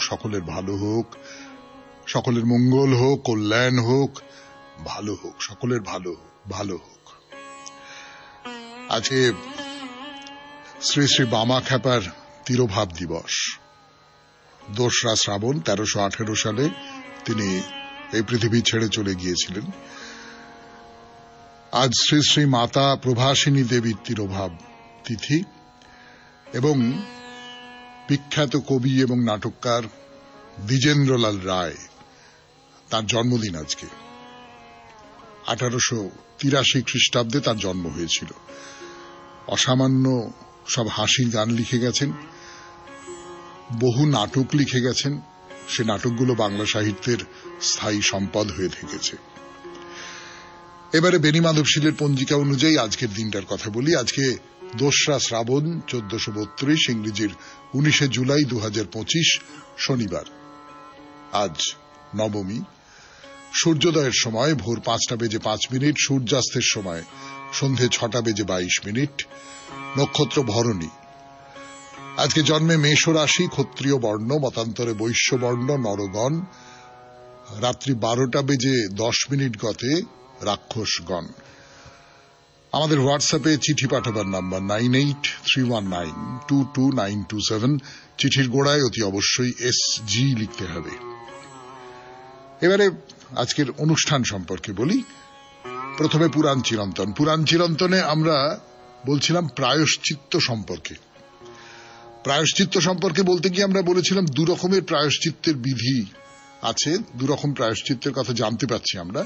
সকলের ভালো হোক, সকলের মঙ্গল হোক, কল্যাণ হোক, ভালো হোক, সকলের ভালো হোক। আজকে শ্রী শ্রী বামা খ্যাপার তিরোভাব দিবস। 2রা শ্রাবণ 1318 সালে তিনি এই পৃথিবী ছেড়ে চলে গিয়েছিলেন। আজ শ্রী শ্রী মাতা প্রভাসিনী দেবীর তিরোভাব তিথি এবং বিখ্যাত কবি এবং নাটককার দ্বিজেন্দ্রলাল রায় তার জন্মদিন আজকে। 1883 খ্রিস্টাব্দে তার জন্ম হয়েছিল। অসামান্য সব হাসির গান লিখে গেছেন, বহু নাটক লিখে গেছেন, সে নাটকগুলো বাংলা সাহিত্যের স্থায়ী সম্পদ হয়ে থেকেছে। এবারে বেণী মাধবশীলের পঞ্জিকা অনুযায়ী আজকের দিনটার কথা বলি। আজকে 2রা শ্রাবণ 1432, ইংরেজির 19 জুলাই 2025, শনিবার। আজ নবমী। সূর্যোদয়ের সময় ভোর 5:05, সূর্যাস্তের সময় সন্ধে 6:22। নক্ষত্র ভরণী। আজকে জন্মে মেষ রাশি, ক্ষত্রিয় বর্ণ, মতান্তরে বৈশ্য বর্ণ, নরগণ। রাত্রি 12:10 গতে রাক্ষসগণ। আমাদের হোয়াটসঅ্যাপে চিঠি পাঠাবার নাম্বার 9831922927। চিঠির গোড়ায় অতি অবশ্যই SG লিখতে হবে। এবারে আজকের অনুষ্ঠান সম্পর্কে বলি। প্রথমে পুরাণ চিরন্তন। পুরাণ চিরন্তনে আমরা বলছিলাম প্রায়শ্চিত্ত সম্পর্কে। প্রায়শ্চিত্ত সম্পর্কে বলতে গিয়ে আমরা বলেছিলাম 2 রকমের প্রায়শ্চিত্তের বিধি আছে, 2 রকম প্রায়শ্চিত্তের কথা জানতে পাচ্ছি আমরা।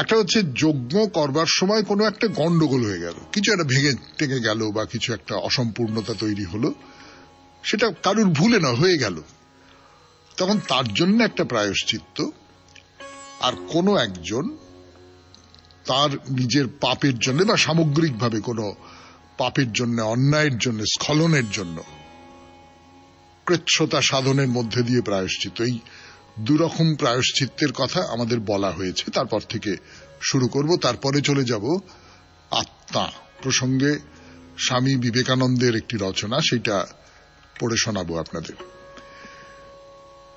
একটা হচ্ছে যজ্ঞ করবার সময় কোনো একটা গন্ডগোল হয়ে গেল, কিছু একটা ভেঙে টেঙে গেল বা কিছু একটা অসম্পূর্ণতা তৈরি হলো, সেটা কারুর ভুলে না হয়ে গেল, তখন তার জন্য একটা প্রায়শ্চিত্ত। আর কোনো একজন তার নিজের পাপের জন্য বা সামগ্রিকভাবে কোনো পাপের জন্য, অন্যায়ের জন্য, স্খলনের জন্য কৃচ্ছতা সাধনের মধ্যে দিয়ে প্রায়শ্চিত্ত, এই 2 রকম প্রায়শ্চিত্তের কথা আমাদের বলা হয়েছে। তারপর থেকে শুরু করব। তারপরে চলে যাব আত্মা প্রসঙ্গে স্বামী বিবেকানন্দের একটি রচনা, সেটা পড়ে শোনাবো আপনাদের।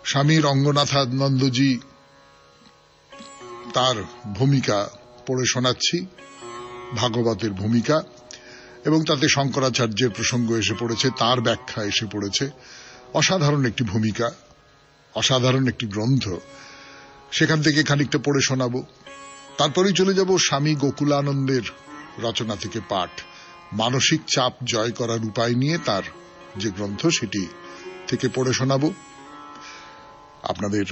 স্বামী রঙ্গনাথানন্দজি তার ভূমিকা পড়ে শোনাচ্ছি, ভাগবতের ভূমিকা, এবং তাতে শঙ্করাচার্যের প্রসঙ্গ এসে পড়েছে, তার ব্যাখ্যা এসে পড়েছে। অসাধারণ একটি ভূমিকা, অসাধারণ একটি গ্রন্থ, সেখান থেকে খানিকটা পড়ে শোনাবো। তারপরেই চলে যাব স্বামী গোকুলানন্দের রচনা থেকে পাঠ, মানসিক চাপ জয় করার উপায় নিয়ে তার যে গ্রন্থ, সেটি থেকে পড়ে শোনাবো। আপনাদের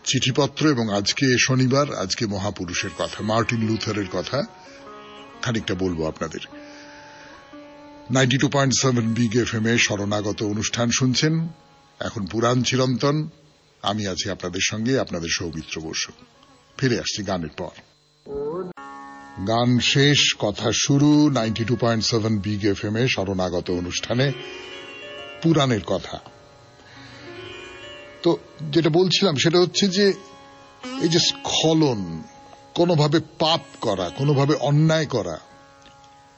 চিঠিপত্র এবং আজকে শনিবার, আজকে মহাপুরুষের কথা, মার্টিন লুথারের কথা খানিকটা বলবো আপনাদের। 92.7 বিগ FM এ শরণাগত অনুষ্ঠান শুনছেন। এখন পুরাণ চিরন্তন। আমি আছি আপনাদের সঙ্গে, আপনাদের সৌমিত্র বসু। ফিরে আসছি গানের পর। গান শেষ, কথা শুরু। 92.7 বিগ FM এ শরণাগত অনুষ্ঠানে পুরাণের কথা। তো যেটা বলছিলাম সেটা হচ্ছে যে এই যে স্খলন, কোনোভাবে পাপ করা, কোনোভাবে অন্যায় করা,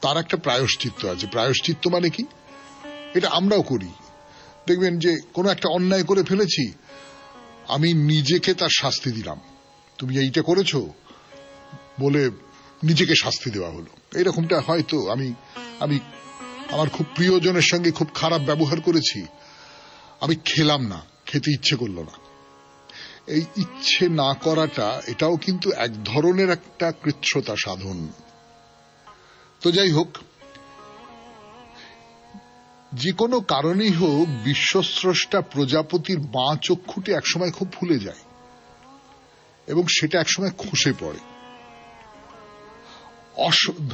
তার একটা প্রায়শ্চিত্ত আছে। প্রায়শ্চিত্ত মানে কি? এটা আমরাও করি। দেখবেন যে কোনো একটা অন্যায় করে ফেলেছি, আমি নিজেকে তার শাস্তি দিলাম। তুমি এইটা করেছো বলে নিজেকে শাস্তি দেওয়া হলো। এইরকমটা হয়তো আমি আমার খুব প্রিয়জনের সঙ্গে খুব খারাপ ব্যবহার করেছি, আমি খেলাম না, খেতে ইচ্ছে করলো না। এই ইচ্ছে না করাটা, এটাও কিন্তু এক ধরনের একটা কৃচ্ছতা সাধন। তো যাই হোক, যে কোনো কারণেই হোক, বিশ্বস্রষ্টা প্রজাপতির বাঁ চক্ষুটি একসময় খুব ফুলে যায় এবং সেটা একসময় খসে পড়ে।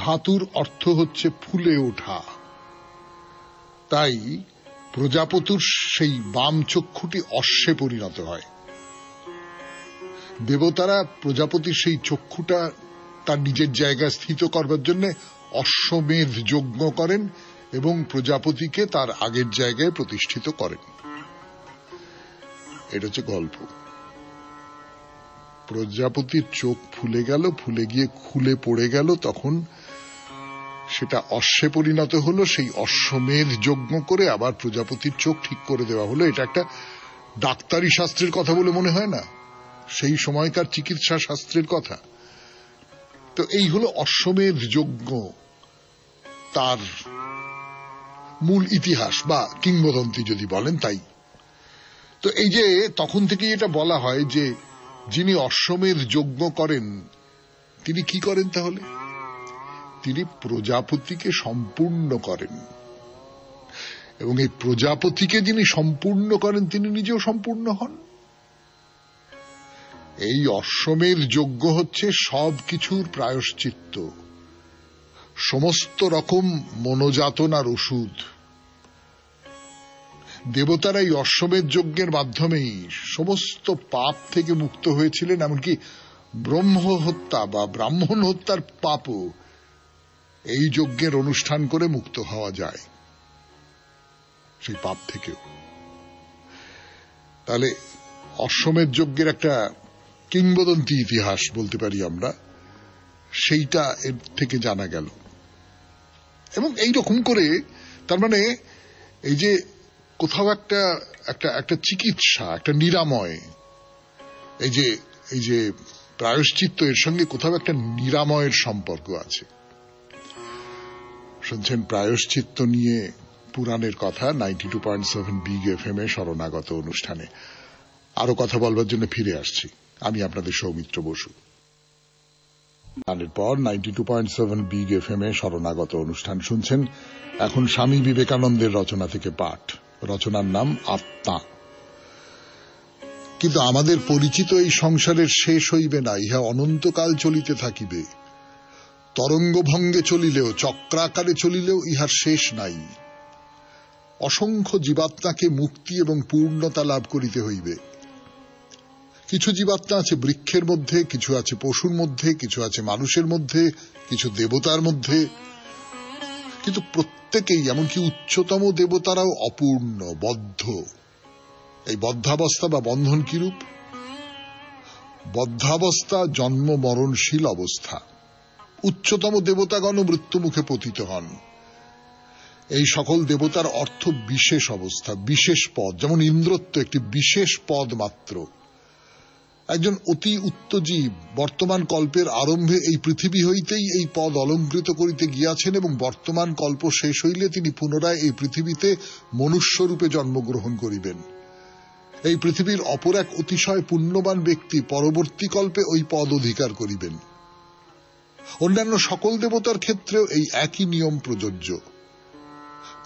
ধাতুর অর্থ হচ্ছে ফুলে ওঠা। তাই প্রজাপতির সেই বাম চক্ষুটি অশ্বে পরিণত হয়। দেবতারা প্রজাপতির সেই চক্ষুটা তার নিজের জায়গায় স্থিত করবার জন্য অশ্বমেধ যজ্ঞ করেন এবং প্রজাপতিকে তার আগের জায়গায় প্রতিষ্ঠিত করেন। এটা হচ্ছে গল্প। প্রজাপতির চোখ ফুলে গেল, ফুলে গিয়ে খুলে পড়ে গেল, তখন সেটা অশ্বে পরিণত হলো। সেই অশ্বমেধ যজ্ঞ করে আবার প্রজাপতির চোখ ঠিক করে দেওয়া হলো। এটা একটা ডাক্তারি শাস্ত্রের কথা বলে মনে হয় না, সেই সময়কার চিকিৎসা শাস্ত্রের কথা। তো এই হলো অশ্বমেধ যজ্ঞ, তার মূল ইতিহাস বা কিংবদন্তি যদি বলেন তাই। তো এই যে তখন থেকেই এটা বলা হয় যে যিনি অশ্বমেধ যজ্ঞ করেন তিনি কি করেন, তাহলে তিনি প্রজাপতিকে সম্পূর্ণ করেন, এবং এই প্রজাপতিকে যিনি সম্পূর্ণ করেন তিনি নিজেও সম্পূর্ণ হন। এই অশ্বমেধ যজ্ঞ হচ্ছে সবকিছুর প্রায়শ্চিত্ত, সমস্ত রকম মনোযাতনার ওষুধ। দেবতারা এই অশ্বমেধ যজ্ঞের মাধ্যমেই সমস্ত পাপ থেকে মুক্ত হয়েছিলেন, এমনকি ব্রহ্ম হত্যা বা ব্রাহ্মণ হত্যার পাপও এই যজ্ঞের অনুষ্ঠান করে মুক্ত হওয়া যায় সেই পাপ থেকেও। তাহলে অশ্বমেধ যজ্ঞের একটা কিংবদন্তি ইতিহাস বলতে পারি আমরা, সেইটা এর থেকে জানা গেল। এবং এই রকম করে তার মানে এই যে কোথাও একটা একটা একটা চিকিৎসা, একটা নিরাময়, এই যে প্রায়শ্চিত্ত, এর সঙ্গে কোথাও একটা নিরাময়ের সম্পর্ক আছে। শুনছেন প্রায়শ্চিত্ত নিয়ে পুরাণের কথা 92.7 বিগ এফএম এ শরণাগত অনুষ্ঠানে। আরো কথা বলবার জন্য ফিরে আসছি, আমি আপনাদের সৌমিত্র বসু। গানের পর 92.7 বিগ এফএম এ শরণাগত অনুষ্ঠান শুনছেন। এখন স্বামী বিবেকানন্দের রচনা থেকে পাঠ, রচনার নাম আত্মা। কিন্তু আমাদের পরিচিত এই সংসারের শেষ হইবে না, ইহা অনন্তকাল চলিতে থাকিবে। তরঙ্গ ভঙ্গে চলিলেও, চক্রাকারে চলিলেও ইহার শেষ নাই। অসংখ্য জীবাত্মাকে মুক্তি এবং পূর্ণতা লাভ করিতে হইবে। কিছু জীবাত্মা আছে বৃক্ষের মধ্যে, কিছু আছে পশুর মধ্যে, কিছু আছে মানুষের মধ্যে, কিছু দেবতার মধ্যে, কিন্তু প্রত্যেকেই, এমনকি উচ্চতম দেবতারাও অপূর্ণ, বদ্ধ। এই বদ্ধাবস্থা বা বন্ধন কিরূপ? বদ্ধাবস্থা জন্ম মরণশীল অবস্থা। উচ্চতম দেবতাগণ মৃত্যুমুখে পতিত হন। এই সকল দেবতার অর্থ বিশেষ অবস্থা, বিশেষ পদ। যেমন ইন্দ্রত্ব একটি বিশেষ পদ মাত্র। একজন অতি উত্তজীব বর্তমান কল্পের আরম্ভে এই পৃথিবী হইতেই এই পদ অলঙ্কৃত করিতে গিয়াছেন, এবং বর্তমান কল্প শেষ হইলে তিনি পুনরায় এই পৃথিবীতে মনুষ্যরূপে জন্মগ্রহণ করিবেন। এই পৃথিবীর অপর এক অতিশয় পুণ্যবান ব্যক্তি পরবর্তী কল্পে ওই পদ অধিকার করিবেন। অন্যান্য সকল দেবতার ক্ষেত্রেও এই একই নিয়ম প্রযোজ্য।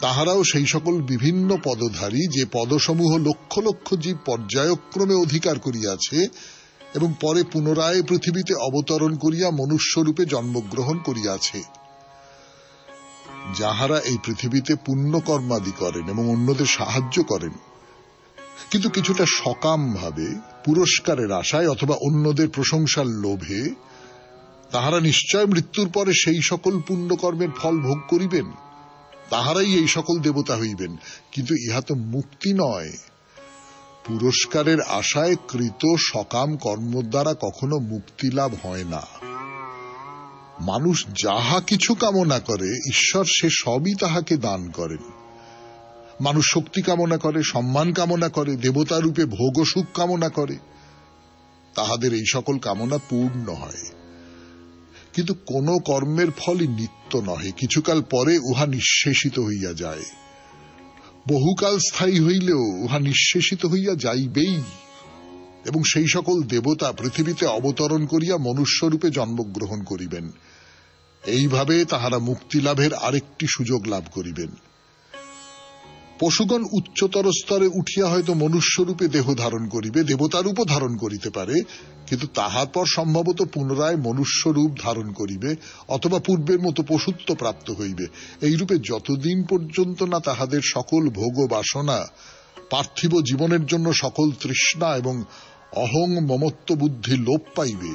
তাহারাও সেই সকল বিভিন্ন পদধারী, যে পদসমূহ লক্ষ লক্ষ জীব পর্যায়ক্রমে অধিকার করিয়াছে এবং পরে পুনরায় পৃথিবীতে অবতরণ করিয়া মনুষ্যরূপে জন্মগ্রহণ করিয়াছে। যাহারা এই পৃথিবীতে পুণ্যকর্মাদি করেন এবং অন্যদের সাহায্য করেন, কিন্তু কিছুটা সকাম ভাবে, পুরস্কারের আশায় অথবা অন্যদের প্রশংসার লোভে, তাহারা নিশ্চয় মৃত্যুর পরে সেই সকল পুণ্যকর্মের ফল ভোগ করিবেন। তাহারাই এই সকল দেবতা হইবেন। কিন্তু ইহা তো মুক্তি নয়। পুরস্কারের আশায় কৃত সকাম কর্ম দ্বারা কখনো মুক্তি লাভ হয় না। মানুষ যাহা কিছু কামনা করে, ঈশ্বর সে সবই তাহাকে দান করেন। মানুষ শক্তি কামনা করে, সম্মান কামনা করে, দেবতা রূপে ভোগ ও সুখ কামনা করে। তাহাদের এই সকল কামনা পূর্ণ হয়। কিন্তু কোন কর্মের ফলই নিত্য নহে, কিছুকাল পরে উহা নিঃশেষিত হইয়া যায়। বহুকাল স্থায়ী হইলেও উহা নিঃশেষিত হইয়া যাইবেই, এবং সেই সকল দেবতা পৃথিবীতে অবতরণ করিয়া মনুষ্যরূপে জন্মগ্রহণ করিবেন। এইভাবে তাহারা মুক্তি লাভের আরেকটি সুযোগ লাভ করিবেন। পশুগণ উচ্চতর স্তরে উঠিয়া হয়তো মনুষ্যরূপে দেহ ধারণ করিবে, দেবতারূপও ধারণ করিতে পারে, কিন্তু তাহার পর সম্ভবত পুনরায় মনুষ্য রূপ ধারণ করিবে, অথবা পূর্বের মতো পশুত্ব প্রাপ্ত হইবে। এইরূপে যতদিন পর্যন্ত না তাহাদের সকল ভোগ বাসনা, পার্থিব জীবনের জন্য সকল তৃষ্ণা এবং অহং মমত্ব বুদ্ধি লোপ পাইবে,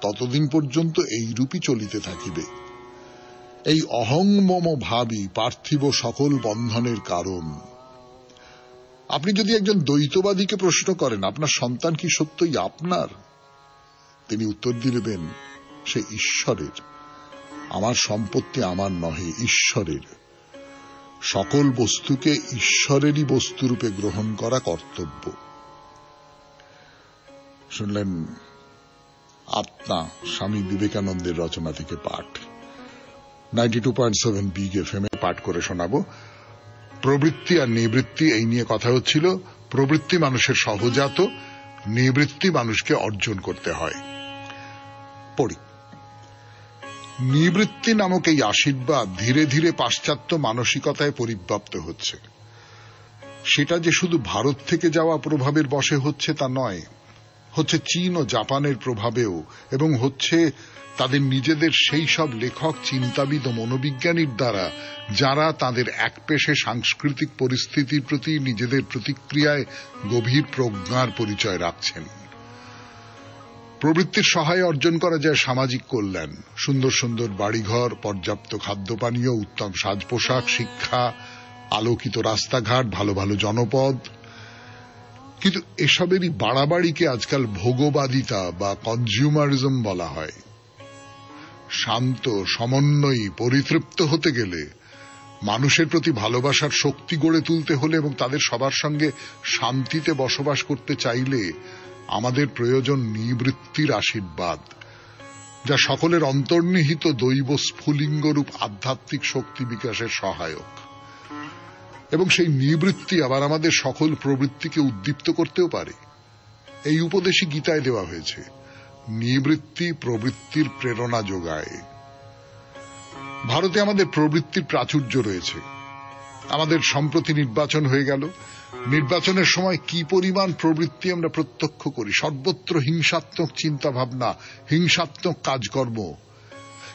ততদিন পর্যন্ত এইরূপই চলিতে থাকিবে। এই অহং মম ভাবই পার্থিব সকল বন্ধনের কারণ। আপনি যদি একজন দ্বৈতবাদীকে প্রশ্ন করেন, আপনার সন্তান কি সত্যই আপনার? তিনি উত্তর দিবেন, সে ঈশ্বরের। আমার সম্পত্তি আমার নহে, ঈশ্বরের। সকল বস্তুকে ঈশ্বরেরই বস্তুরূপে গ্রহণ করা কর্তব্য। শুনলেন আত্মা, স্বামী বিবেকানন্দের রচনা থেকে পাঠ। 92.7 বিগ এফএম এ পাঠ করে শোনাবো। প্রবৃত্তি আর নিবৃত্তি, এই নিয়ে কথা হচ্ছিল। প্রবৃত্তি মানুষের সহজাত, নিবৃত্তি মানুষকে অর্জন করতে হয়। পড়ি। নিবৃত্তি নামক এই আশীর্বাদ ধীরে ধীরে পাশ্চাত্য মানসিকতায় পরিব্যাপ্ত হচ্ছে। সেটা যে শুধু ভারত থেকে যাওয়া প্রভাবের বশে হচ্ছে তা নয়, হচ্ছে চীন ও জাপানের প্রভাবেও, এবং হচ্ছে তাদের নিজেদের সেই সব লেখক, চিন্তাবিদ ও মনোবিজ্ঞানীর দ্বারা যারা তাদের একপেশে সাংস্কৃতিক পরিস্থিতির প্রতি নিজেদের প্রতিক্রিয়ায় গভীর প্রজ্ঞার পরিচয় রাখছেন। প্রবৃত্তির সহায়ে অর্জন করা যায় সামাজিক কল্যাণ, সুন্দর সুন্দর বাড়িঘর, পর্যাপ্ত খাদ্য পানীয়, উত্তম সাজ পোশাক, শিক্ষা, আলোকিত রাস্তাঘাট, ভালো ভালো জনপদ। কিন্তু এসবেরই বাড়াবাড়িকে আজকাল ভোগবাদিতা বা কনজিউমারিজম বলা হয়। শান্ত, সমন্বয়ী, পরিতৃপ্ত হতে গেলে, মানুষের প্রতি ভালোবাসার শক্তি গড়ে তুলতে হলে এবং তাদের সবার সঙ্গে শান্তিতে বসবাস করতে চাইলে আমাদের প্রয়োজন নিবৃত্তির আশীর্বাদ, যা সকলের অন্তর্নিহিত দৈব স্ফুলিঙ্গরূপ আধ্যাত্মিক শক্তি বিকাশের সহায়ক। এবং সেই নিবৃত্তি আবার আমাদের সকল প্রবৃত্তিকে উদ্দীপ্ত করতেও পারে। এই উপদেশই গীতায় দেওয়া হয়েছে। নিবৃত্তি প্রবৃত্তির প্রেরণা যোগায়। ভারতে আমাদের প্রবৃত্তির প্রাচুর্য রয়েছে। আমাদের সম্প্রতি নির্বাচন হয়ে গেল। নির্বাচনের সময় কি পরিমাণ প্রবৃত্তি আমরা প্রত্যক্ষ করি। সর্বত্র হিংসাত্মক চিন্তা ভাবনা, হিংসাত্মক কাজকর্ম,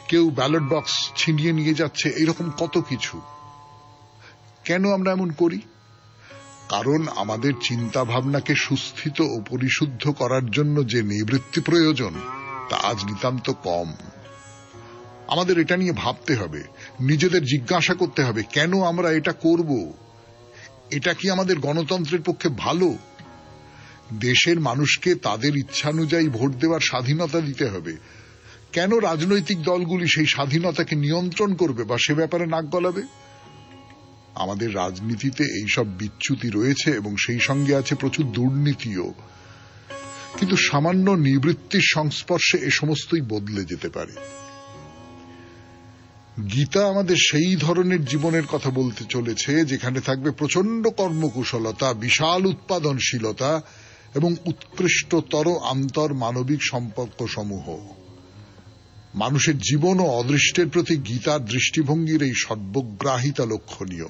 কেউ ব্যালট বক্স ছিনিয়ে নিয়ে যাচ্ছে, এরকম কত কিছু। কেন আমরা এমন করি? কারণ আমাদের চিন্তা ভাবনাকে সুস্থিত ও পরিশুদ্ধ করার জন্য যে নিবৃত্তি প্রয়োজন তা আজ নিতান্ত কম। আমাদের এটা নিয়ে ভাবতে হবে, নিজেদের জিজ্ঞাসা করতে হবে, কেন আমরা এটা করব? এটা কি আমাদের গণতন্ত্রের পক্ষে ভালো? দেশের মানুষকে তাদের ইচ্ছানুযায়ী ভোট দেওয়ার স্বাধীনতা দিতে হবে। কেন রাজনৈতিক দলগুলি সেই স্বাধীনতাকে নিয়ন্ত্রণ করবে বা সে ব্যাপারে নাক গলাবে? আমাদের রাজনীতিতে এইসব বিচ্যুতি রয়েছে এবং সেই সঙ্গে আছে প্রচুর দুর্নীতিও। কিন্তু সামান্য নিবৃত্তির সংস্পর্শে এ সমস্তই বদলে যেতে পারে। গীতা আমাদের সেই ধরনের জীবনের কথা বলতে চলেছে যেখানে থাকবে প্রচন্ড কর্মকুশলতা, বিশাল উৎপাদনশীলতা এবং উৎকৃষ্টতর আন্তর মানবিক সম্পর্ক সমূহ। মানুষের জীবন ও অদৃষ্টের প্রতি গীতার দৃষ্টিভঙ্গির এই সর্বগ্রাহিতা লক্ষণীয়।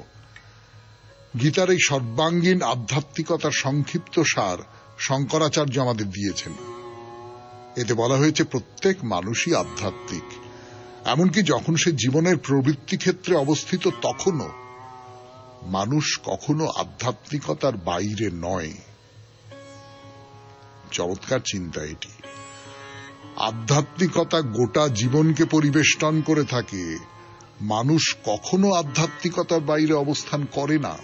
গীতার এই সর্বাঙ্গীন আধ্যাত্মিকতার সংক্ষিপ্ত সার শঙ্করাচার্য আমাদের দিয়েছেন। এতে বলা হয়েছে প্রত্যেক মানুষই আধ্যাত্মিক, এমনকি যখন সে জীবনের প্রবৃত্তি ক্ষেত্রে অবস্থিত তখনও। মানুষ কখনো আধ্যাত্মিকতার বাইরে নয়। চমৎকার চিন্তা এটি। আধ্যাত্মিকতা গোটা জীবনকে পরিবেষ্টন করে থাকে, মানুষ কখনো আধ্যাত্মিকতার বাইরে অবস্থান করে না।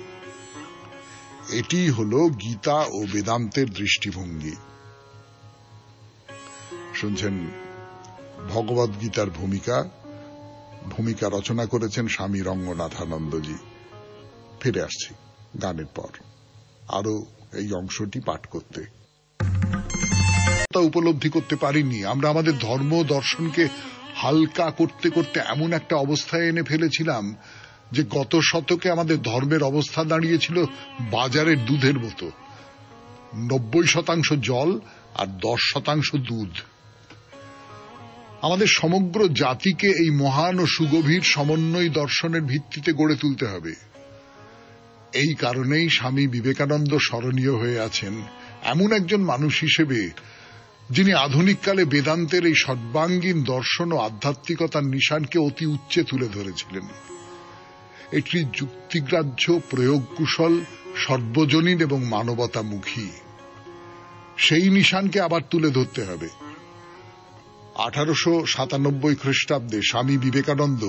এটি হল গীতা ও বেদান্তের দৃষ্টিভঙ্গি। শুনছেন ভগবদ গীতার ভূমিকা রচনা করেছেন স্বামী রঙ্গনাথানন্দজি। ফিরে আসছি গানের পর আরো এই অংশটি পাঠ করতে। উপলব্ধি করতে পারিনি আমরা আমাদের ধর্ম দর্শনকে হালকা করতে করতে এমন একটা অবস্থায় এনে ফেলেছিলাম যে গত শতকে আমাদের ধর্মের অবস্থা দাঁড়িয়েছিল বাজারের দুধের মতো। 90% জল আর 10% দুধ। আমাদের সমগ্র জাতিকে এই মহান ও সুগভীর সমন্বয় দর্শনের ভিত্তিতে গড়ে তুলতে হবে। এই কারণেই স্বামী বিবেকানন্দ স্মরণীয় হয়ে আছেন এমন একজন মানুষ হিসেবে যিনি আধুনিককালে বেদান্তের এই সর্বাঙ্গীন দর্শন ও আধ্যাত্মিকতার নিশানকে অতি উচ্চে তুলে ধরেছিলেন। এটি যুক্তিগ্রাহ্য, প্রয়োগকুশল, সর্বজনীন এবং মানবতামুখী। সেই নিশানকে আবার তুলে ধরতে হবে। 1897 খ্রিস্টাব্দে স্বামী বিবেকানন্দ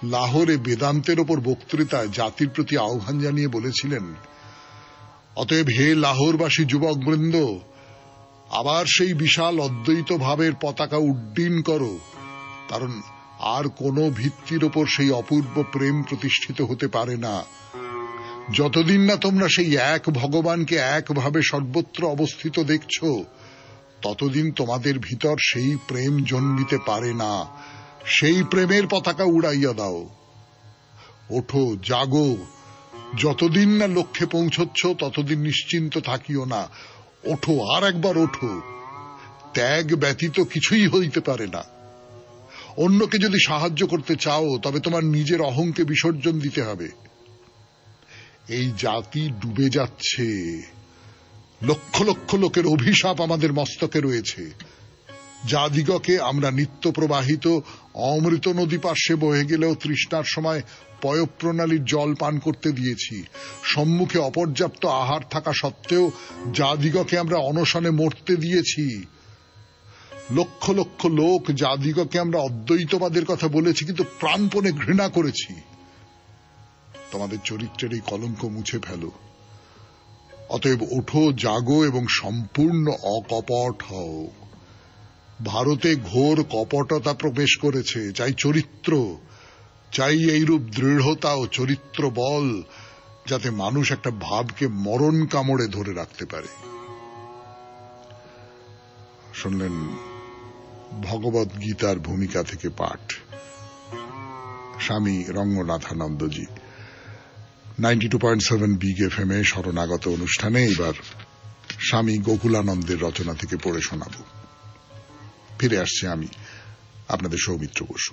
লাহোরে বেদান্তের ওপর বক্তৃতায় জাতির প্রতি আহ্বান জানিয়ে বলেছিলেন, অতএব হে লাহোরবাসী যুবকবৃন্দ, আবার সেই বিশাল অদ্বৈত ভাবের পতাকা উড্ডীন করো, কারণ আর কোন ভিত্তির ওপর সেই অপূর্ব প্রেম প্রতিষ্ঠিত হতে পারে না যতদিন না তোমরা সেই এক ভগবানকে একভাবে সর্বত্র অবস্থিত দেখছ, ততদিন তোমাদের ভিতর সেই প্রেম জন্মিতে পারে না। সেই প্রেমের পতাকা উড়াইয়া দাও। ওঠো, জাগো। যতদিন না লক্ষ্যে পৌঁছচ্ছ ততদিন নিশ্চিন্ত থাকিও না। ওঠো, আর একবার ওঠো। ত্যাগ ব্যতীত কিছুই হইতে পারে না। অন্যকে যদি সাহায্য করতে চাও তবে তোমার নিজের অহংকে বিসর্জন দিতে হবে। এই জাতি ডুবে যাচ্ছে। লক্ষ লক্ষ লোকের অভিশাপ আমাদের মস্তকে রয়েছে। যাদিগকে আমরা নিত্য প্রবাহিত অমৃত নদী পার্শ্বে বহে গেলেও তৃষ্ণার সময় পয়ঃপ্রণালীর জল পান করতে দিয়েছি। সম্মুখে অপর্যাপ্ত আহার থাকা সত্ত্বেও যাদিগকে আমরা অনশনে মরতে দিয়েছি। লক্ষ লক্ষ লোক যাদিগকে আমরা অদ্বৈতবাদের কথা বলেছি, কিন্তু প্রাণপণে ঘৃণা করেছি। তোমাদের চরিত্রের এই কলঙ্ক মুছে ফেলো। অতএব ওঠো, জাগো এবং সম্পূর্ণ অকপট হও। ভারতে ঘোর কপটতা প্রবেশ করেছে। চাই চরিত্র, চাই এইরূপ দৃঢ়তা ও চরিত্র বল, যাতে মানুষ একটা ভাবকে মরণ কামড়ে ধরে রাখতে পারে। শুনলেন ভগবদ গীতার ভূমিকা থেকে পাঠ, স্বামী রঙ্গনাথানন্দজি। 92.7 বিগ এফএম এ শরণাগত অনুষ্ঠানে এবার স্বামী গোকুলানন্দের রচনা থেকে পড়ে শোনাব। ফিরে আসছে আমি, আপনাদের সৌমিত্র বসু।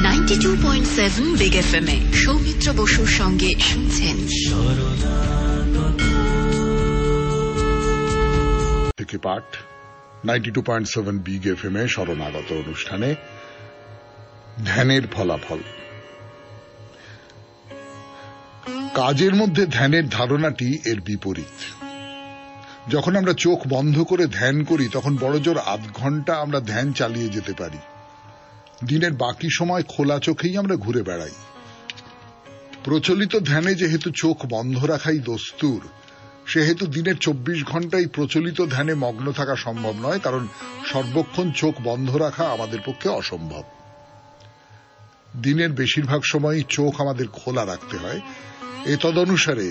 92.7 বিগ এফএম এ সৌমিত্র বসুর সঙ্গে শুনছেন থেকে পাঠ 92.7 বিগ এফএম এ শরণাগত অনুষ্ঠানে ধ্যানের ফলাফল। কাজের মধ্যে ধ্যানের ধারণাটি এর বিপরীত। যখন আমরা চোখ বন্ধ করে ধ্যান করি তখন বড়জোর আধ ঘন্টা আমরা ধ্যান চালিয়ে যেতে পারি। দিনের বাকি সময় খোলা চোখেই আমরা ঘুরে বেড়াই। প্রচলিত ধ্যানে যেহেতু চোখ বন্ধ রাখাই দস্তুর, সেহেতু দিনের 24 ঘন্টাই প্রচলিত ধ্যানে মগ্ন থাকা সম্ভব নয়, কারণ সর্বক্ষণ চোখ বন্ধ রাখা আমাদের পক্ষে অসম্ভব। দিনের বেশিরভাগ সময়ই চোখ আমাদের খোলা রাখতে হয়। এ তদনুসারে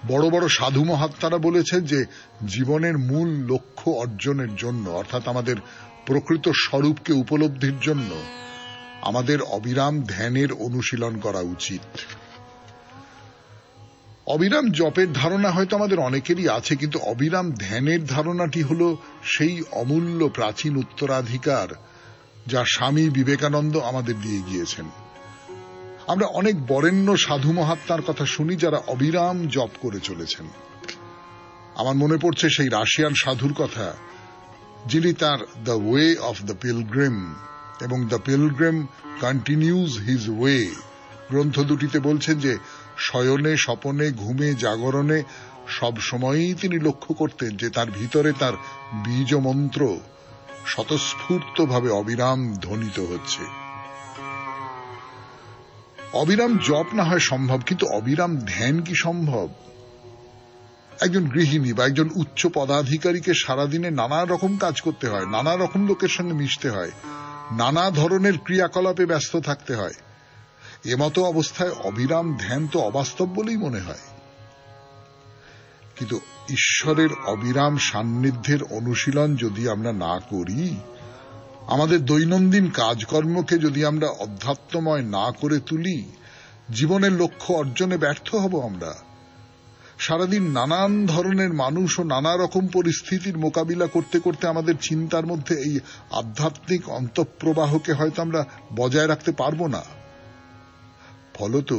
বড় বড় সাধু মহাত্মারা বলেছেন যে জীবনের মূল লক্ষ্য অর্জনের জন্য, অর্থাৎ আমাদের প্রকৃত স্বরূপকে উপলব্ধির জন্য আমাদের অবিরাম ধ্যানের অনুশীলন করা উচিত। অবিরাম জপের ধারণা হয়তো আমাদের অনেকেরই আছে, কিন্তু অবিরাম ধ্যানের ধারণাটি হল সেই অমূল্য প্রাচীন উত্তরাধিকার যা স্বামী বিবেকানন্দ আমাদের দিয়ে গিয়েছেন। আমরা অনেক বরেণ্য সাধু মহাত্মার কথা শুনি যারা অবিরাম জপ করে চলেছেন। আমার মনে পড়ছে সেই রাশিয়ান সাধুর কথা, যিনি তার the way of the pilgrim এবং the pilgrim continues his way গ্রন্থ দুটিতে বলছেন যে শয়নে, স্বপনে, ঘুমে, জাগরণে সব সময়ই তিনি লক্ষ্য করতেন যে তার ভিতরে তার বীজ মন্ত্র স্বতঃস্ফূর্তভাবে অবিরাম ধ্বনিত হচ্ছে। অবিরাম জপ না হয় সম্ভব, কিন্তু অবিরাম ধ্যান কি সম্ভব? একজন গৃহিণী বা একজন উচ্চ পদাধিকারীকে সারাদিনে নানা রকম কাজ করতে হয়, নানা রকম লোকের সঙ্গে মিশতে হয়, নানা ধরনের ক্রিয়াকলাপে ব্যস্ত থাকতে হয়। এমতো অবস্থায় অবিরাম ধ্যান তো অবাস্তব বলেই মনে হয়। কিন্তু ঈশ্বরের অবিরাম সান্নিধ্যের অনুশীলন যদি আমরা না করি, আমাদের দৈনন্দিন কাজকর্মকে যদি আমরা অধ্যাত্মময় না করে তুলি, জীবনের লক্ষ্য অর্জনে ব্যর্থ হব আমরা। সারাদিন নানান ধরনের মানুষ ও নানা রকম পরিস্থিতির মোকাবিলা করতে করতে আমাদের চিন্তার মধ্যে এই আধ্যাত্মিক অন্তঃপ্রবাহকে হয়তো আমরা বজায় রাখতে পারবো না। ফলত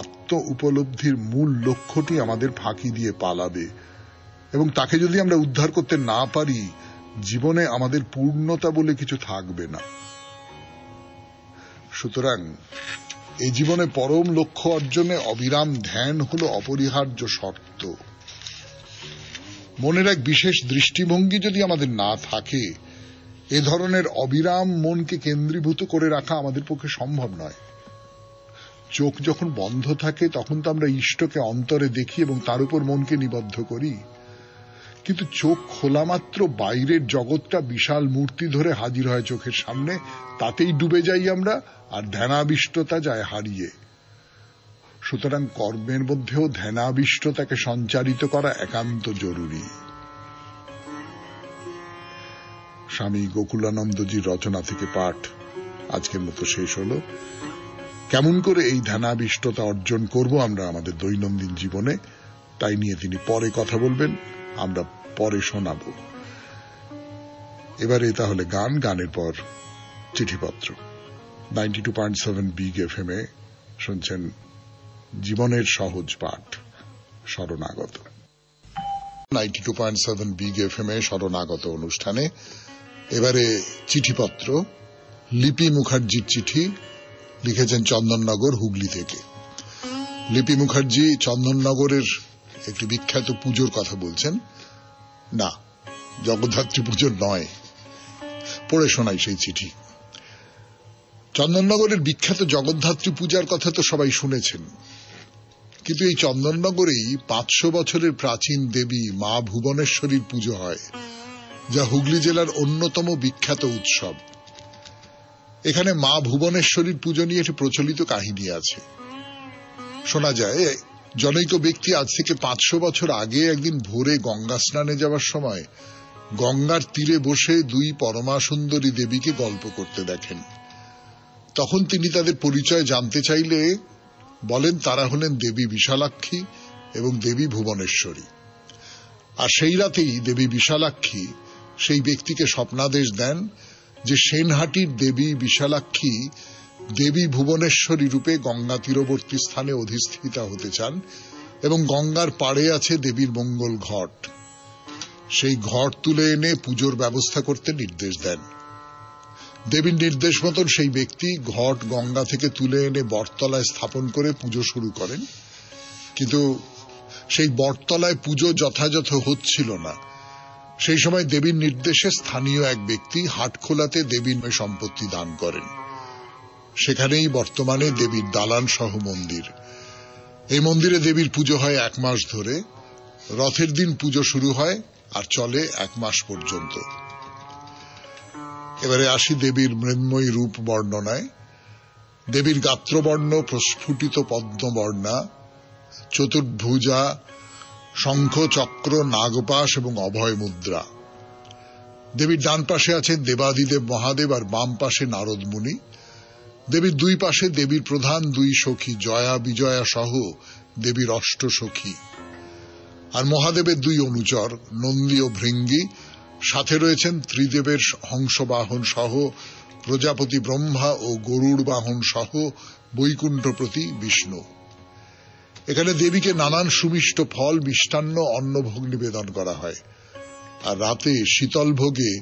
আত্ম উপলব্ধির মূল লক্ষ্যটি আমাদের ফাঁকি দিয়ে পালাবে, এবং তাকে যদি আমরা উদ্ধার করতে না পারি, জীবনে আমাদের পূর্ণতা বলে কিছু থাকবে না। সুতরাং এই জীবনে পরম লক্ষ্য অর্জনে অবিরাম ধ্যান হল অপরিহার্য শর্ত। মনের এক বিশেষ দৃষ্টিভঙ্গি যদি আমাদের না থাকে, এ ধরনের অবিরাম মনকে কেন্দ্রীভূত করে রাখা আমাদের পক্ষে সম্ভব নয়। চোখ যখন বন্ধ থাকে তখন তো আমরা ইষ্টকে অন্তরে দেখি এবং তার উপর মনকে নিবদ্ধ করি, কিন্তু চোখ খোলা মাত্র বাইরের জগৎটা বিশাল মূর্তি ধরে হাজির হয় চোখের সামনে, তাতেই ডুবে যাই আমরা, আর ধ্যানাবিষ্টতা যায় হারিয়ে। সুতরাং কর্মের মধ্যেও ধ্যানাবিষ্টতাকে সঞ্চারিত করা একান্ত জরুরি। স্বামী গোকুলানন্দজির রচনা থেকে পাঠ আজকের মতো শেষ হলো। কেমন করে এই ধ্যানাবিষ্টতা অর্জন করব আমরা আমাদের দৈনন্দিন জীবনে, তাই নিয়ে তিনি পরে কথা বলবেন, আমরা পরে শোনাব। এবারে তাহলে গানের পর চিঠিপত্র। 92.7 বিগ এফএম এ শুনছেন জীবনের সহজ পাঠ, শরণাগত। 92.7 বিগ এফএম এ শরণাগত অনুষ্ঠানে এবারে চিঠিপত্র। লিপি মুখার্জির চিঠি, লিখেছেন চন্দননগর, হুগলি থেকে। লিপি মুখার্জি চন্দননগরের একটি বিখ্যাত পুজোর কথা বলছেন। না, জগদ্ধাত্রী পুজোর নয়, পড়ে শোনাই সেই চিঠি। চন্দননগরের বিখ্যাত জগদ্ধাত্রী পূজার কথা তো সবাই শুনেছেন, কিন্তু এই চন্দননগরেই 500 বছরের প্রাচীন দেবী মা ভুবনেশ্বরীর পুজো হয়, যা হুগলি জেলার অন্যতম বিখ্যাত উৎসব। এখানে মা ভুবনেশ্বরীর পুজো নিয়ে একটি প্রচলিত কাহিনী আছে। শোনা যায়, জনৈক ব্যক্তি আজ থেকে 500 বছর আগে একদিন ভোরে গঙ্গা স্নানে যাওয়ার সময় গঙ্গার তীরে বসে দুই পরমা সুন্দরী দেবীকে গল্প করতে দেখেন। তখন তিনি তাদের পরিচয় জানতে চাইলে বলেন তারা হলেন দেবী বিশালাক্ষী এবং দেবী ভুবনেশ্বরী। আর সেই রাতেই দেবী বিশালাক্ষী সেই ব্যক্তিকে স্বপ্নাদেশ দেন যে সেনহাটির দেবী বিশালাক্ষী দেবী ভুবনেশ্বরী রূপে গঙ্গা তীরবর্তী স্থানে অধিষ্ঠিতা হতে চান এবং গঙ্গার পাড়ে আছে দেবীর মঙ্গল ঘট। সেই ঘট তুলে এনে পুজোর ব্যবস্থা করতে নির্দেশ দেন। দেবীর নির্দেশ মতন সেই ব্যক্তি ঘট গঙ্গা থেকে তুলে এনে বটতলায় স্থাপন করে পুজো শুরু করেন। কিন্তু সেই বটতলায় পুজো যথাযথ হচ্ছিল না। সেই সময় দেবীর নির্দেশে স্থানীয় এক ব্যক্তি হাটখোলাতে দেবীর সম্পত্তি দান করেন। সেখানেই বর্তমানে দেবীর দালান সহ মন্দির। এই মন্দিরে দেবীর পুজো হয় 1 মাস ধরে। রথের দিন পুজো শুরু হয় আর চলে 1 মাস পর্যন্ত। এবারে আসি দেবীর মৃন্ময়ী রূপ বর্ণনায়। দেবীর গাত্রবর্ণ প্রস্ফুটিত পদ্মবর্ণা, চতুর্ভুজা, শঙ্খ চক্র নাগপাশ এবং অভয় মুদ্রা। দেবীর ডান পাশে আছেন দেবাদিদেব মহাদেব আর বাম পাশে নারদ মুনি। দেবীর দুই পাশে দেবীর প্রধান 2 সখী জয়া বিজয়া সহ দেবীর 8 সখী, আর মহাদেবের 2 অনুচর নন্দী ও ভৃঙ্গী। সাথে রয়েছেন ত্রিদেবের হংসবাহন সহ প্রজাপতি ব্রহ্মা ও গরুড় বাহন সহ বৈকুণ্ঠপতি বিষ্ণু। এখানে দেবীকে নানান সুমিষ্ট ফল, মিষ্টান্ন, অন্নভোগ নিবেদন করা হয়। আর রাতে শীতল ভোগে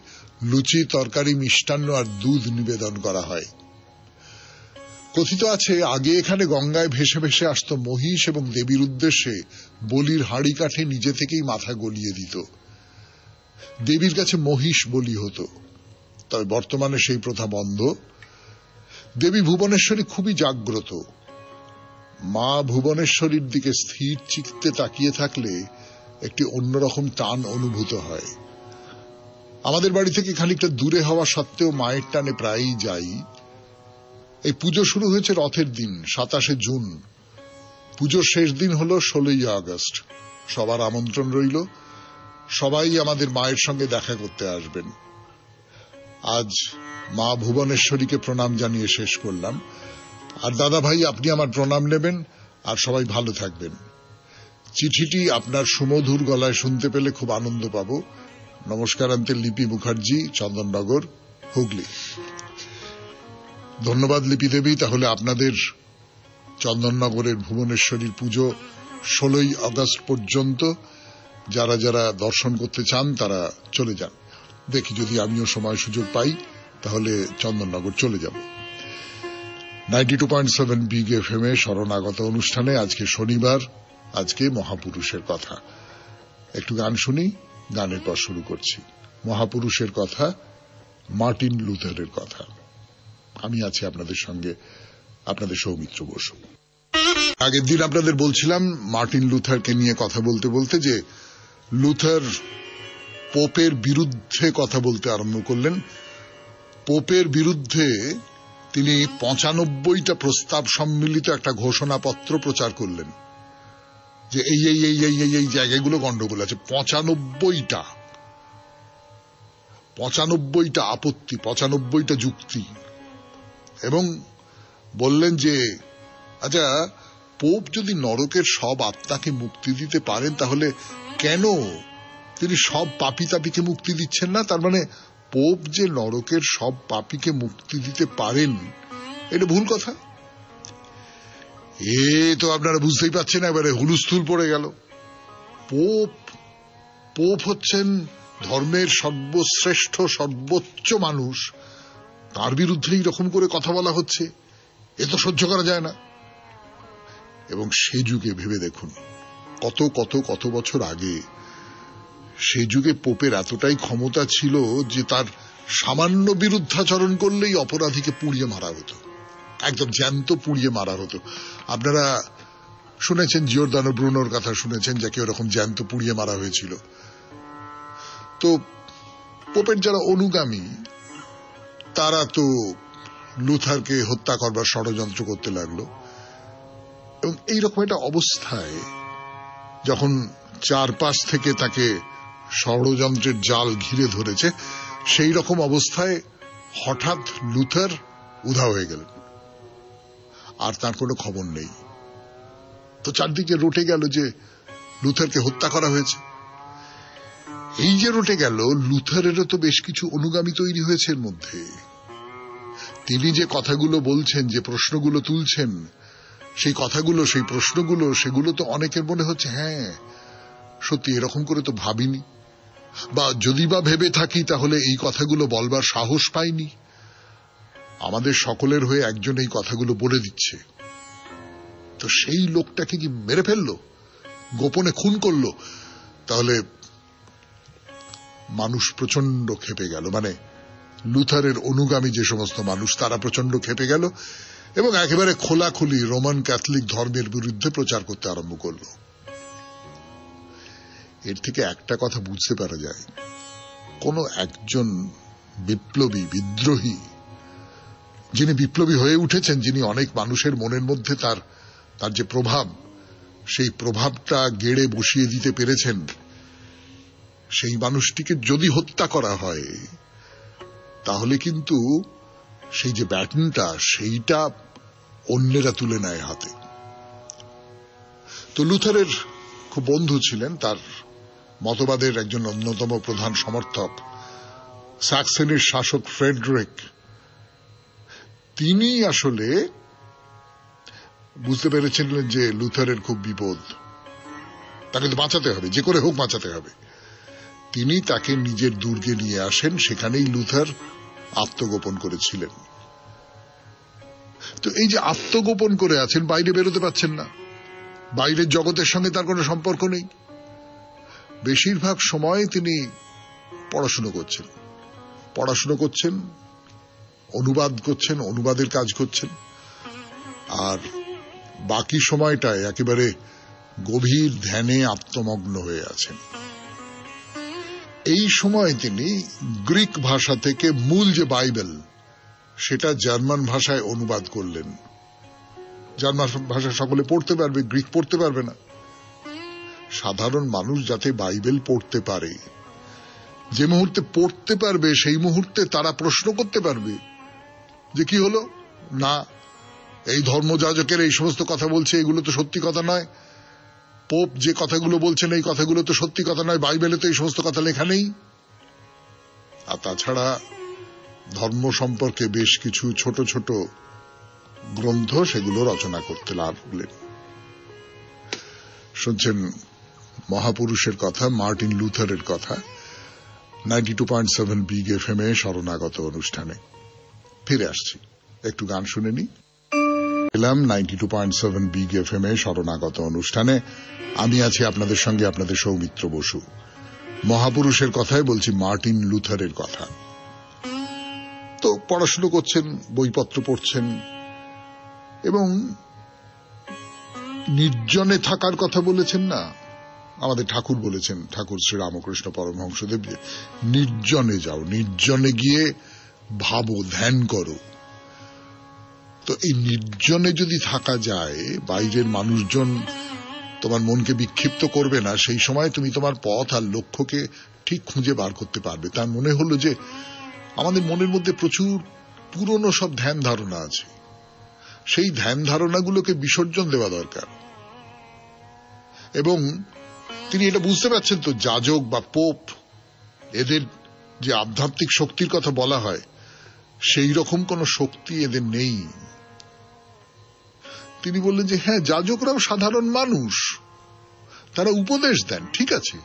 লুচি, তরকারি, মিষ্টান্ন আর দুধ নিবেদন করা হয়। কথিত আছে আগে এখানে গঙ্গায় ভেসে ভেসে আসত মহিষ এবং দেবীর উদ্দেশ্যে বলির হাঁড়ি কাঠে নিজে থেকেই মাথা গলিয়ে দিত। দেবীর কাছে মহিষ বলি হতো, তবে বর্তমানে সেই প্রথা বন্ধ। দেবী ভুবনেশ্বরী খুবই জাগ্রত। মা ভুবনেশ্বরীর দিকে স্থির চিত্তে তাকিয়ে থাকলে একটি অন্যরকম টান অনুভূত হয়। আমাদের বাড়ি থেকে খানিকটা দূরে হওয়া সত্ত্বেও মায়ের টানে প্রায়ই যাই। এই পুজো শুরু হয়েছে রথের দিন 27শে জুন। পুজোর শেষ দিন হল 16ই আগস্ট। সবার আমন্ত্রণ রইল, সবাই আমাদের মায়ের সঙ্গে দেখা করতে আসবেন। আজ মা ভুবনেশ্বরীকে প্রণাম জানিয়ে শেষ করলাম। আর দাদা ভাই, আপনি আমার প্রণাম নেবেন আর সবাই ভালো থাকবেন। চিঠিটি আপনার সুমধুর গলায় শুনতে পেলে খুব আনন্দ পাব। নমস্কার আন্তে, লিপি মুখার্জি, চন্দননগর, হুগলি। ধন্যবাদ লিপি দেবী। তাহলে আপনাদের চন্দননগরের ভুবনেশ্বরীর পুজো 16ই আগস্ট পর্যন্ত। যারা যারা দর্শন করতে চান তারা চলে যান। দেখি যদি আমিও সময় সুযোগ পাই তাহলে চন্দননগর চলে যাব। 92.7 বিগ এফএম এ শরণাগত অনুষ্ঠানে আজকে শনিবার, আজকে মহাপুরুষের কথা। একটু গান শুনি, গানের পর শুরু করছি। মহাপুরুষের কথা, মার্টিন লুথারের কথা। আমি আছি আপনাদের সঙ্গে, আপনাদের সৌমিত্র বসু। আগের দিন আপনাদের বলছিলাম মার্টিন লুথারকে নিয়ে কথা বলতে বলতে যে লুথার পোপের বিরুদ্ধে কথা বলতে আরম্ভ করলেন। পোপের বিরুদ্ধে তিনি 95টা প্রস্তাব সম্মিলিত একটা ঘোষণাপত্র প্রচার করলেন যে এই এই এই এই এই এই জায়গাগুলো গন্ডগোল আছে। 95টা। 95টা আপত্তি, 95টা যুক্তি, এবং বললেন যে আচ্ছা, পোপ যদি নরকের সব আত্মাকে মুক্তি দিতে পারেন তাহলে কেন তিনি সব পাপী তাপীকে মুক্তি দিচ্ছেন না? তার মানে পোপ যে নরকের সব পাপীকে মুক্তি দিতে পারেন, এটা ভুল কথা। এ তো আপনারা বুঝতেই পারছেন, এবারে হুলুস্থুল পড়ে গেল। পোপ হচ্ছেন ধর্মের সর্বশ্রেষ্ঠ সর্বোচ্চ মানুষ, তার বিরুদ্ধে এরকম করে কথা বলা হচ্ছে, এ তো সহ্য করা যায় না। এবং সে যুগে ভেবে দেখুন, কত কত কত বছর আগে, সে যুগে পোপের এতটাই ক্ষমতা ছিল যে তার সামান্য বিরুদ্ধাচরণ করলেই অপরাধীকে পুড়িয়ে মারা হতো, একদম জ্যান্ত পুড়িয়ে মারা হতো। আপনারা শুনেছেন জিওরদানো ব্রুনোর কথা শুনেছেন, যাকে ওরকম জ্যান্ত পুড়িয়ে মারা হয়েছিল। তো পোপের যারা অনুগামী তারা তো লুথারকে হত্যা করবার ষড়যন্ত্র করতে লাগলো, এবং এইরকম একটা অবস্থায় যখন চারপাশ থেকে তাকে ষড়যন্ত্রের জাল ঘিরে ধরেছে, সেই রকম অবস্থায় হঠাৎ লুথার উধাও হয়ে গেলেন, আর তার কোনো খবর নেই। তো চারদিকে রটে গেল যে লুথারকে হত্যা করা হয়েছে। এই যে রটে গেল, লুথারেরও তো বেশ কিছু অনুগামী তৈরি হয়েছে এর মধ্যে। তিনি যে কথাগুলো বলছেন, যে প্রশ্নগুলো তুলছেন, সেই কথাগুলো, সেই প্রশ্নগুলো, সেগুলো তো অনেকের মনে হচ্ছে হ্যাঁ সত্যি, এরকম করে তো ভাবিনি, বা যদি বা ভেবে থাকি তাহলে এই কথাগুলো বলবার সাহস পাইনি। আমাদের সকলের হয়ে একজন এই কথাগুলো বলে দিচ্ছে। তো সেই লোকটাকে কি মেরে ফেললো, গোপনে খুন করলো? তাহলে মানুষ প্রচন্ড ক্ষেপে গেল, মানে লুথারের অনুগামী যে সমস্ত মানুষ তারা প্রচন্ড ক্ষেপে গেল এবং একেবারে খোলাখুলি রোমান ক্যাথলিক ধর্মের বিরুদ্ধে প্রচার করতে আরম্ভ করল। এর থেকে একটা কথা বুঝতে পারা যায়, কোন একজন বিপ্লবী, বিদ্রোহী, যিনি বিপ্লবী হয়ে উঠেছেন, যিনি অনেক মানুষের মনের মধ্যে তার যে প্রভাব, সেই প্রভাবটা গেড়ে বসিয়ে দিতে পেরেছেন, সেই মানুষটিকে যদি হত্যা করা হয় তাহলে কিন্তু সেই যে ব্যাটনটা, সেইটা অন্যেরা তুলে নেয় হাতে। তো লুথারের খুব বন্ধু ছিলেন, তার মতবাদের একজন অন্যতম প্রধান সমর্থক স্যাক্সনের শাসক ফ্রেডরিক। তিনি আসলে বুঝতে পেরেছিলেন যে লুথারের খুব বিপদ, তাকে তো বাঁচাতে হবে, যে করে হোক বাঁচাতে হবে। তিনি তাকে নিজের দুর্গে নিয়ে আসেন, সেখানেই লুথার আত্মগোপন করেছিলেন। তো এই যে আত্মগোপন করে আছেন, বাইরে বেরোতে পারছেন না, বাইরের জগতের সঙ্গে তার কোনো সম্পর্ক নেই। বেশিরভাগ সময় তিনি পড়াশুনো করছেন, অনুবাদ করছেন, অনুবাদের কাজ করছেন, আর বাকি সময়টায় একেবারে গভীর ধ্যানে আত্মমগ্ন হয়ে আছেন। এই সময় তিনি গ্রিক ভাষা থেকে মূল যে বাইবেল, সেটা জার্মান ভাষায় অনুবাদ করলেন। জার্মান ভাষা সকলে পড়তে পারবে, গ্রিক পড়তে পারবে না। সাধারণ মানুষ যাতে বাইবেল পড়তে পারে, যে মুহূর্তে পড়তে পারবে সেই মুহূর্তে তারা প্রশ্ন করতে পারবে যে কি হলো, না এই ধর্মযাজকের এই সমস্ত কথা বলছে, এগুলো তো সত্যি কথা নয়। পোপ যে কথাগুলো বলছেন, এই কথাগুলো তো সত্যি কথা নয়, বাইবেলে তো এই সমস্ত কথা লেখা নেই। আর তাছাড়া ধর্ম সম্পর্কে বেশ কিছু ছোট ছোট গ্রন্থ, সেগুলো রচনা করতে লাগলেন। শুনছেন মহাপুরুষের কথা, মার্টিন লুথারের কথা, 92.7 বিগ এফএম এ শরণাগত অনুষ্ঠানে। ফিরে আসছি, একটু গান শুনে নি। 92.7 বিগ এফএম এ শরণাগত অনুষ্ঠানে আমি আছি আপনাদের সঙ্গে, আপনাদের সৌমিত্র বসু। মহাপুরুষের কথাই বলছি, মার্টিন লুথারের কথা। তো পড়াশুনো করছেন, বইপত্র পড়ছেন, এবং নির্জনে থাকার কথা বলেছেন না, আমাদের ঠাকুর বলেছেন, ঠাকুর শ্রী রামকৃষ্ণ পরমহংসদেব, যে নির্জনে যাও, নির্জনে গিয়ে ভাবো, ধ্যান করো। তো এই নির্জনে যদি থাকা যায়, বাইরের মানুষজন তোমার মনকে বিক্ষিপ্ত করবে না, সেই সময় তুমি তোমার পথ আর লক্ষ্যকে ঠিক খুঁজে বার করতে পারবে। তার মনে হলো যে আমাদের মনের মধ্যে প্রচুর পুরনো সব ধ্যান ধারণা আছে, সেই ধ্যান ধারণাগুলোকে বিসর্জন দেওয়া দরকার। এবং তিনি এটা বুঝতে পারছেন তো, যাজক বা পোপ এদের যে আধ্যাত্মিক শক্তির কথা বলা হয় সেই রকম কোন শক্তি এদের নেই। তিনি বললেন যে হ্যাঁ, যাজকরাও সাধারণ মানুষ, তারা উপদেশ দেন, ঠিক আছে,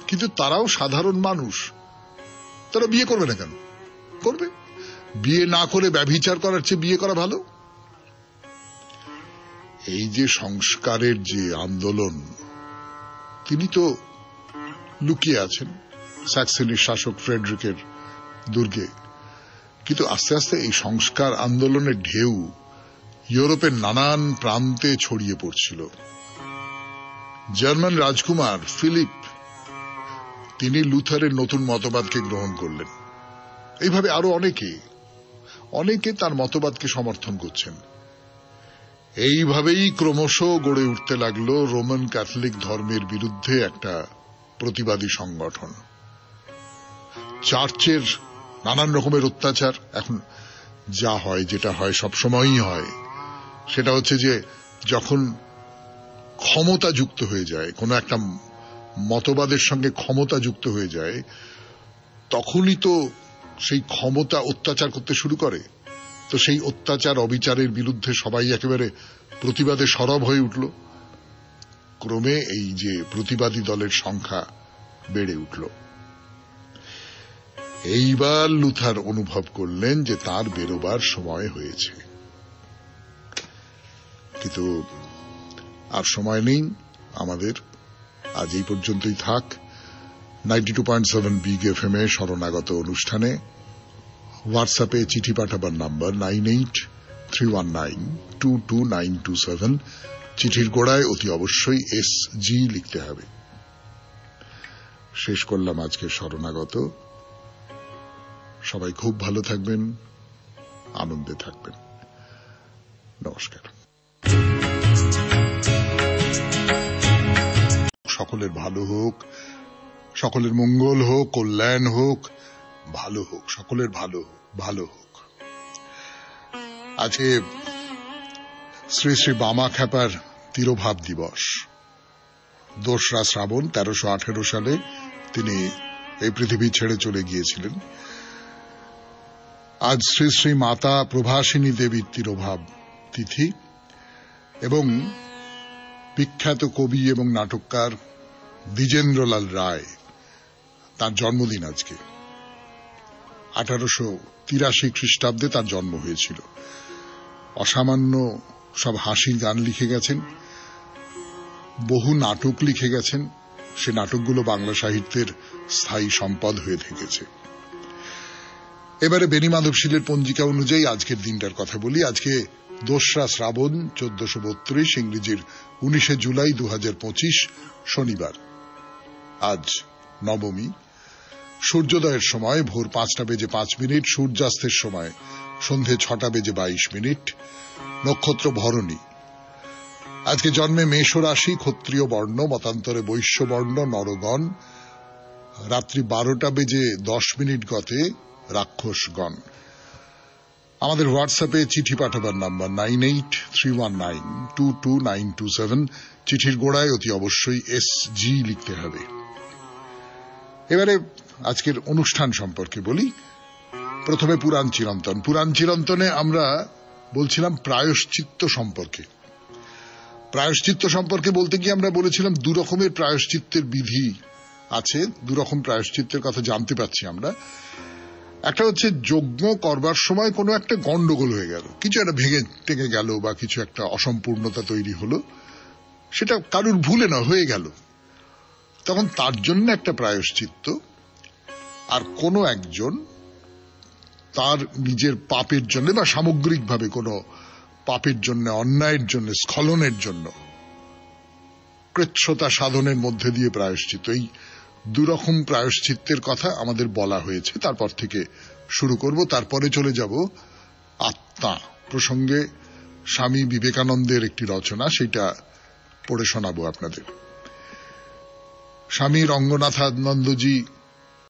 কিন্তু তারাও সাধারণ মানুষ। তারা বিয়ে করবে না কেন? করবে। বিয়ে না করে ব্যভিচার করার চেয়ে বিয়ে করা ভালো। এই যে সংস্কারের যে আন্দোলন, তিনি তো লুকিয়ে আছেন স্যাক্সনির শাসক ফ্রেডরিকের দুর্গে, কিন্তু আস্তে আস্তে এই সংস্কার আন্দোলনের ঢেউ ইউরোপের নানান প্রান্তে ছড়িয়ে পড়ছিল। জার্মান রাজকুমার ফিলিপ, তিনি লুথারের নতুন মতবাদকে গ্রহণ করলেন। এইভাবে আরো অনেকে তার মতবাদকে সমর্থন করছেন। এইভাবেই ক্রমশ গড়ে উঠতে লাগলো রোমান ক্যাথলিক ধর্মের বিরুদ্ধে একটা প্রতিবাদী সংগঠন। চার্চের নানান রকমের অত্যাচার। এখন যা হয়, যেটা হয় সবসময়ই হয়, সেটা হচ্ছে যে যখন ক্ষমতা যুক্ত হয়ে যায়, কোন একটা মতবাদের সঙ্গে ক্ষমতা যুক্ত হয়ে যায়, তখনই তো সেই ক্ষমতা অত্যাচার করতে শুরু করে। তো সেই অত্যাচার অবিচারের বিরুদ্ধে সবাই একেবারে প্রতিবাদে সরব হয়ে উঠল। ক্রমে এই যে প্রতিবাদী দলের সংখ্যা বেড়ে উঠল। এইবার লুথার অনুভব করলেন যে তার বেরোবার সময় হয়েছে। কিন্তু আর সময় নেই আমাদের। আজ এই পর্যন্তই থাক। 92.7 বিগ এফএম এ শরণাগত অনুষ্ঠানে হোয়াটসঅ্যাপে চিঠি পাঠাবার নাম্বার 9831922927। চিঠির গোড়ায় অতি অবশ্যই SG লিখতে হবে। শেষ করলাম আজকের শরণাগত। সবাই খুব ভালো থাকবেন, আনন্দে থাকবেন। নমস্কার। সকলের ভালো হোক, সকলের মঙ্গল হোক, কল্যাণ হোক, ভালো হোক, সকলের ভালো হোক। আজকে শ্রী শ্রী বামা খ্যাপার তিরোভাব দিবস। 2রা শ্রাবণ 1318 সালে তিনি এই পৃথিবী ছেড়ে চলে গিয়েছিলেন। আজ শ্রী শ্রী মাতা প্রভাসিনী দেবীর তিরোভাব তিথি এবং বিখ্যাত কবি এবং নাটককার দ্বিজেন্দ্রলাল রায়, তার জন্মদিন আজকে। 1883 খ্রিস্টাব্দে তার জন্ম হয়েছিল। অসামান্য সব হাসির গান লিখে গেছেন, বহু নাটক লিখে গেছেন। সে নাটকগুলো বাংলা সাহিত্যের স্থায়ী সম্পদ হয়ে থেকেছে। এবারে বেনি মাধবশীলের পঞ্জিকা অনুযায়ী আজকের দিনটার কথা বলি। আজকে 2রা শ্রাবণ 1432, ইংরেজির 19 জুলাই 2025, শনিবার। আজ নবমী। সূর্যোদয়ের সময় ভোর 5:05, সূর্যাস্তের সময় সন্ধে 6:22। নক্ষত্র ভরণী। আজকে জন্মে মেষ রাশি, ক্ষত্রিয় বর্ণ, মতান্তরে বৈশ্য বর্ণ, নরগণ। রাত্রি 12:10 গতে রাক্ষসগণ। আমাদের হোয়াটসঅ্যাপে চিঠি পাঠাবার নাম্বার 9831922927। চিঠির গোড়ায় অতি অবশ্যই SG লিখতে হবে। এবারে আজকের অনুষ্ঠান সম্পর্কে বলি। প্রথমে পুরাণ চিরন্তন। পুরাণ চিরন্তনে আমরা বলছিলাম প্রায়শ্চিত্ত সম্পর্কে। প্রায়শ্চিত্ত সম্পর্কে বলতে গিয়ে আমরা বলেছিলাম 2 রকমের প্রায়শ্চিত্তের বিধি আছে। 2 রকম প্রায়শ্চিত্তের কথা জানতে পাচ্ছি আমরা। একটা হচ্ছে যজ্ঞ করবার সময় কোনো একটা গন্ডগোল হয়ে গেল, কিছু একটা ভেঙে টেঙে গেল বা কিছু একটা অসম্পূর্ণতা তৈরি হলো, সেটা কারুর ভুলে না হয়ে গেল, তখন তার জন্য একটা প্রায়শ্চিত্ত। আর কোনো একজন তার নিজের পাপের জন্য বা সামগ্রিকভাবে কোনো পাপের জন্য, অন্যায়ের জন্য, স্খলনের জন্য কৃচ্ছতা সাধনের মধ্যে দিয়ে প্রায়শ্চিত্ত। এই 2 রকম প্রায়শ্চিত্তের কথা আমাদের বলা হয়েছে। তারপর থেকে শুরু করব। তারপরে চলে যাব আত্মা প্রসঙ্গে। স্বামী বিবেকানন্দের একটি রচনা, সেটা পড়ে শোনাবো আপনাদের। স্বামী রঙ্গনাথানন্দজি